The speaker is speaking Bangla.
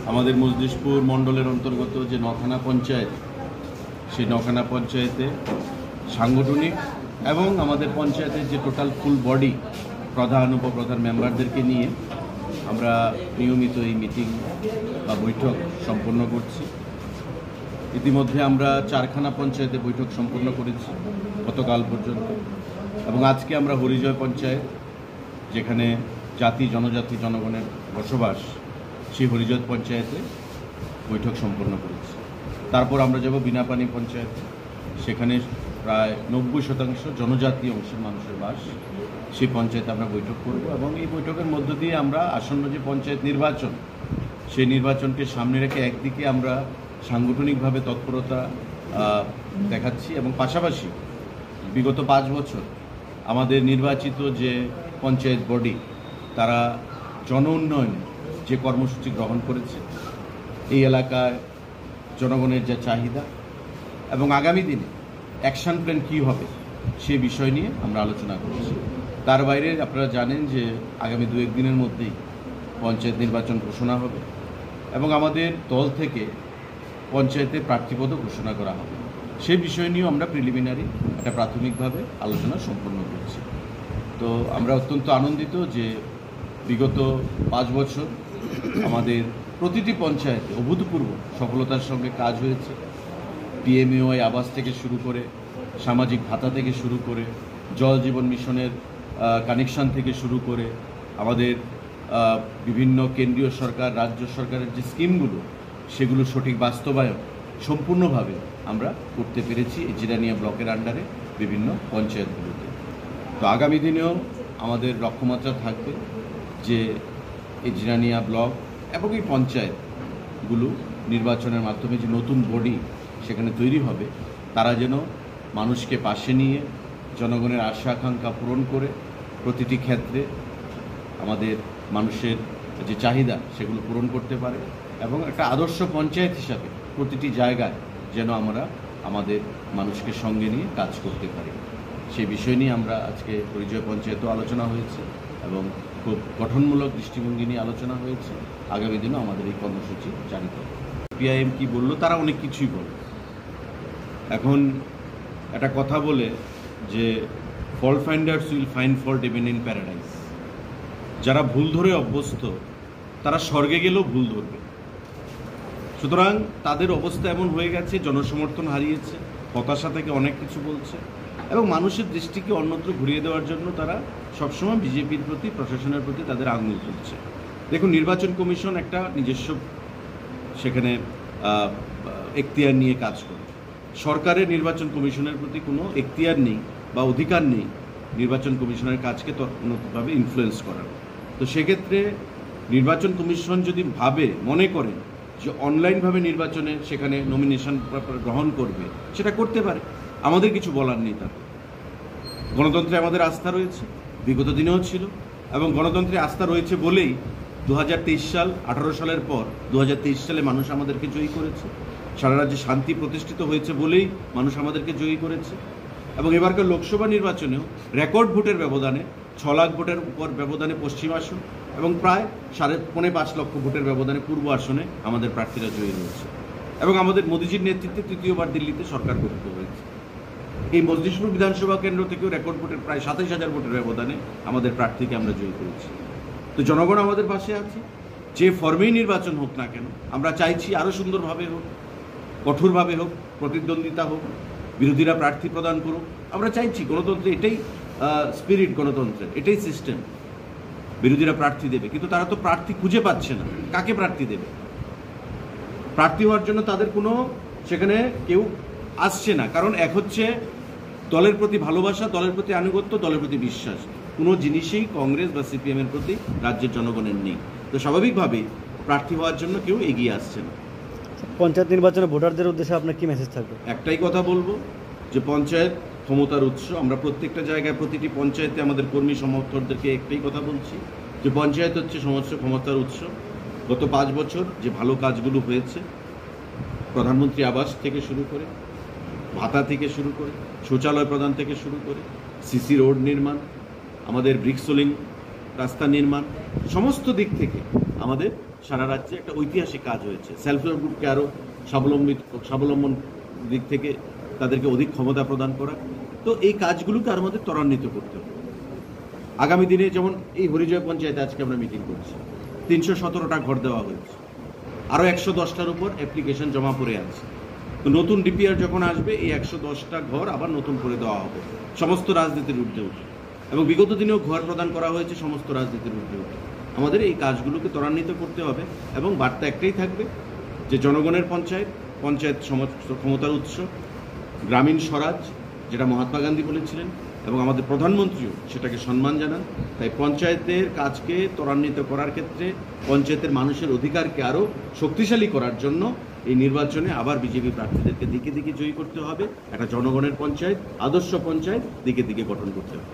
আমাদের মজলিশপুর মণ্ডলের অন্তর্গত যে নখানা পঞ্চায়েত, সেই নখানা পঞ্চায়েতে সাংগঠনিক এবং আমাদের পঞ্চায়েতের যে টোটাল ফুল বডি প্রধান উপপ্রধান মেম্বারদেরকে নিয়ে আমরা নিয়মিত এই মিটিং বা বৈঠক সম্পন্ন করছি। ইতিমধ্যে আমরা 4খানা পঞ্চায়েতে বৈঠক সম্পন্ন করেছি গতকাল পর্যন্ত, এবং আজকে আমরা হরিজয় পঞ্চায়েত, যেখানে জাতি জনজাতি জনগণের বসবাস, সেই হরিজয় পঞ্চায়েতে বৈঠক সম্পন্ন করেছি। তারপর আমরা যাব বিনাপানি পঞ্চায়েতে, সেখানে প্রায় 90% জনজাতি অংশের মানুষের বাস, সেই পঞ্চায়েতে আমরা বৈঠক করব। এবং এই বৈঠকের মধ্য দিয়ে আমরা আসন্ন যে পঞ্চায়েত নির্বাচন, সেই নির্বাচনকে সামনে রেখে একদিকে আমরা সাংগঠনিকভাবে তৎপরতা দেখাচ্ছি, এবং পাশাপাশি বিগত 5 বছর আমাদের নির্বাচিত যে পঞ্চায়েত বডি, তারা জন উন্নয়নে যে কর্মসূচি গ্রহণ করেছে, এই এলাকায় জনগণের যে চাহিদা এবং আগামী দিনে অ্যাকশন প্ল্যান কী হবে, সে বিষয় নিয়ে আমরা আলোচনা করছি। তার বাইরে আপনারা জানেন যে আগামী 2-1 দিনের মধ্যেই পঞ্চায়েত নির্বাচন ঘোষণা হবে, এবং আমাদের দল থেকে পঞ্চায়েতে প্রার্থীপদও ঘোষণা করা হবে। সেই বিষয় নিয়েও আমরা প্রিলিমিনারি একটা প্রাথমিকভাবে আলোচনা সম্পন্ন করছি। তো আমরা অত্যন্ত আনন্দিত যে বিগত 5 বছর আমাদের প্রতিটি পঞ্চায়েতে অভূতপূর্ব সফলতার সঙ্গে কাজ হয়েছে। PMAY আবাস থেকে শুরু করে, সামাজিক ভাতা থেকে শুরু করে, জল জীবন মিশনের কানেকশন থেকে শুরু করে, আমাদের বিভিন্ন কেন্দ্রীয় সরকার রাজ্য সরকারের যে স্কিমগুলো, সেগুলো সঠিক বাস্তবায়ন সম্পূর্ণভাবে আমরা করতে পেরেছি এই জিরানিয়া ব্লকের আন্ডারে বিভিন্ন পঞ্চায়েতগুলোতে। তো আগামী দিনেও আমাদের লক্ষ্যমাত্রা থাকবে যে এই জিরানিয়া ব্লক এবং এই পঞ্চায়েতগুলো নির্বাচনের মাধ্যমে যে নতুন বডি সেখানে তৈরি হবে, তারা যেন মানুষকে পাশে নিয়ে জনগণের আশা আকাঙ্ক্ষা পূরণ করে প্রতিটি ক্ষেত্রে আমাদের মানুষের যে চাহিদা সেগুলো পূরণ করতে পারে, এবং একটা আদর্শ পঞ্চায়েত হিসাবে প্রতিটি জায়গায় যেন আমরা আমাদের মানুষকে সঙ্গে নিয়ে কাজ করতে পারি। সেই বিষয় নিয়ে আমরা আজকে হরিজয় পঞ্চায়েতেও আলোচনা হয়েছে, এবং খুব গঠনমূলক দৃষ্টিভঙ্গি নিয়ে আলোচনা হয়েছে। আগামী দিনও আমাদের এই কর্মসূচি জারি করবে। PIM কি বললো? তারা অনেক কিছুই বলে। এখন একটা কথা বলে যে fault finders will find fault even in paradise. যারা ভুল ধরে অভ্যস্ত, তারা স্বর্গে গেলেও ভুল ধরবে। সুতরাং তাদের অবস্থা এমন হয়ে গেছে, জনসমর্থন হারিয়েছে, হতাশা থেকে অনেক কিছু বলছে, এবং মানুষের দৃষ্টিকে অন্যত্র ঘুরিয়ে দেওয়ার জন্য তারা সবসময় বিজেপির প্রতি, প্রশাসনের প্রতি তাদের আঙুল তুলছে। দেখুন, নির্বাচন কমিশন একটা নিজস্ব সেখানে এখতিয়ার নিয়ে কাজ করে। সরকারের নির্বাচন কমিশনের প্রতি কোনো এখতিয়ার নেই বা অধিকার নেই নির্বাচন কমিশনের কাজকে তৎপরভাবে ইনফ্লুয়েন্স করার। তো সেক্ষেত্রে নির্বাচন কমিশন যদি মনে করেন যে অনলাইনভাবে নির্বাচনে সেখানে নমিনেশন গ্রহণ করবে, সেটা করতে পারে, আমাদের কিছু বলার নেই। তাতে গণতন্ত্রে আমাদের আস্থা রয়েছে, বিগত দিনেও ছিল, এবং গণতন্ত্রে আস্থা রয়েছে বলেই 2023 সাল, 18 সালের পর 2023 সালে মানুষ আমাদেরকে জয়ী করেছে। সারা রাজ্যে শান্তি প্রতিষ্ঠিত হয়েছে বলেই মানুষ আমাদেরকে জয়ী করেছে। এবং এবারকার লোকসভা নির্বাচনেও রেকর্ড ভোটের ব্যবধানে, 6 লাখ ভোটের উপর ব্যবধানে পশ্চিম আসন, এবং প্রায় 5.5 লক্ষ ভোটের ব্যবধানে পূর্ব আসনে আমাদের প্রার্থীরা জয়ী রয়েছে। এবং আমাদের মোদিজির নেতৃত্বে 3য়বার দিল্লিতে সরকার গঠিত হয়েছে। এই মজলিশপুর বিধানসভা কেন্দ্র থেকেও রেকর্ড ভোটের প্রায় 27,000 ভোটের ব্যবধানে আমাদের প্রার্থীকে আমরা জয়ী করেছি। তো জনগণ আমাদের পাশে আছে। যে ফর্মেই নির্বাচন হোক না কেন, আমরা চাইছি আরও সুন্দরভাবে হোক, কঠোরভাবে হোক, প্রতিদ্বন্দ্বিতা হোক, বিরোধীরা প্রার্থী প্রদান করুক। আমরা চাইছি, গণতন্ত্রে এটাই স্পিরিট, গণতন্ত্রের এটাই সিস্টেম। বিরোধীরা প্রার্থী দেবে, কিন্তু তারা তো প্রার্থী খুঁজে পাচ্ছে না। কাকে প্রার্থী দেবে? প্রার্থী হওয়ার জন্য তাদের কোনো সেখানে কেউ আসছে না। কারণ এক হচ্ছে দলের প্রতি ভালোবাসা, দলের প্রতি আনুগত্য, দলের প্রতি বিশ্বাস। কোনো জিনিসেই কংগ্রেস বা CPM-এর প্রতি রাজ্যের জনগণের নেই। তো স্বাভাবিকভাবেই প্রার্থী হওয়ার জন্য কেউ এগিয়ে আসছে না। পঞ্চায়েত নির্বাচনে ভোটারদের উদ্দেশ্যে আপনার কি মেসেজ থাকবে? একটাই কথা বলবো, যে পঞ্চায়েত ক্ষমতার উৎস। আমরা প্রত্যেকটা জায়গায়, প্রতিটি পঞ্চায়েতে আমাদের কর্মী সমর্থকদেরকে একটাই কথা বলছি, যে পঞ্চায়েত হচ্ছে সমস্ত ক্ষমতার উৎস। গত 5 বছর যে ভালো কাজগুলো হয়েছে, প্রধানমন্ত্রী আবাস থেকে শুরু করে, ভাতা থেকে শুরু করে, শৌচালয় প্রদান থেকে শুরু করে, CC রোড নির্মাণ, আমাদের ব্রিক সোলিং রাস্তা নির্মাণ, সমস্ত দিক থেকে আমাদের সারা রাজ্যে একটা ঐতিহাসিক কাজ হয়েছে। সেলফ হেল্প গ্রুপকে আরও স্বাবলম্বন দিক থেকে তাদেরকে অধিক ক্ষমতা প্রদান করা। তো এই কাজগুলোকে আরও আমাদের ত্বরান্বিত করতে হবে। আগামী দিনে যেমন এই হরিজয় পঞ্চায়েতে আজকে আমরা মিটিং করছি, 317টা ঘর দেওয়া হয়েছে, আরও 110টার উপর অ্যাপ্লিকেশন জমা পড়ে আছে। তো নতুন ডিপিআর যখন আসবে এই 110টা ঘর আবার নতুন করে দেওয়া হবে সমস্ত রাজনীতির ঊর্ধ্বে উঠে, এবং বিগত দিনেও ঘর প্রদান করা হয়েছে সমস্ত রাজনীতির ঊর্ধ্বে উঠে। আমাদের এই কাজগুলোকে ত্বরান্বিত করতে হবে এবং বার্তা একটাই থাকবে যে জনগণের পঞ্চায়েত সমস্ত ক্ষমতার উৎস, গ্রামীণ স্বরাজ যেটা মহাত্মা গান্ধী বলেছিলেন এবং আমাদের প্রধানমন্ত্রীও সেটাকে সম্মান জানান। তাই পঞ্চায়েতের কাজকে ত্বরান্বিত করার ক্ষেত্রে পঞ্চায়েতের মানুষের অধিকারকে আরও শক্তিশালী করার জন্য এই নির্বাচনে আবার বিজেপি প্রার্থীদেরকে দিকে দিকে জয়ী করতে হবে। একটা জনগণের পঞ্চায়েত, আদর্শ পঞ্চায়েত দিকে দিকে গঠন করতে হবে।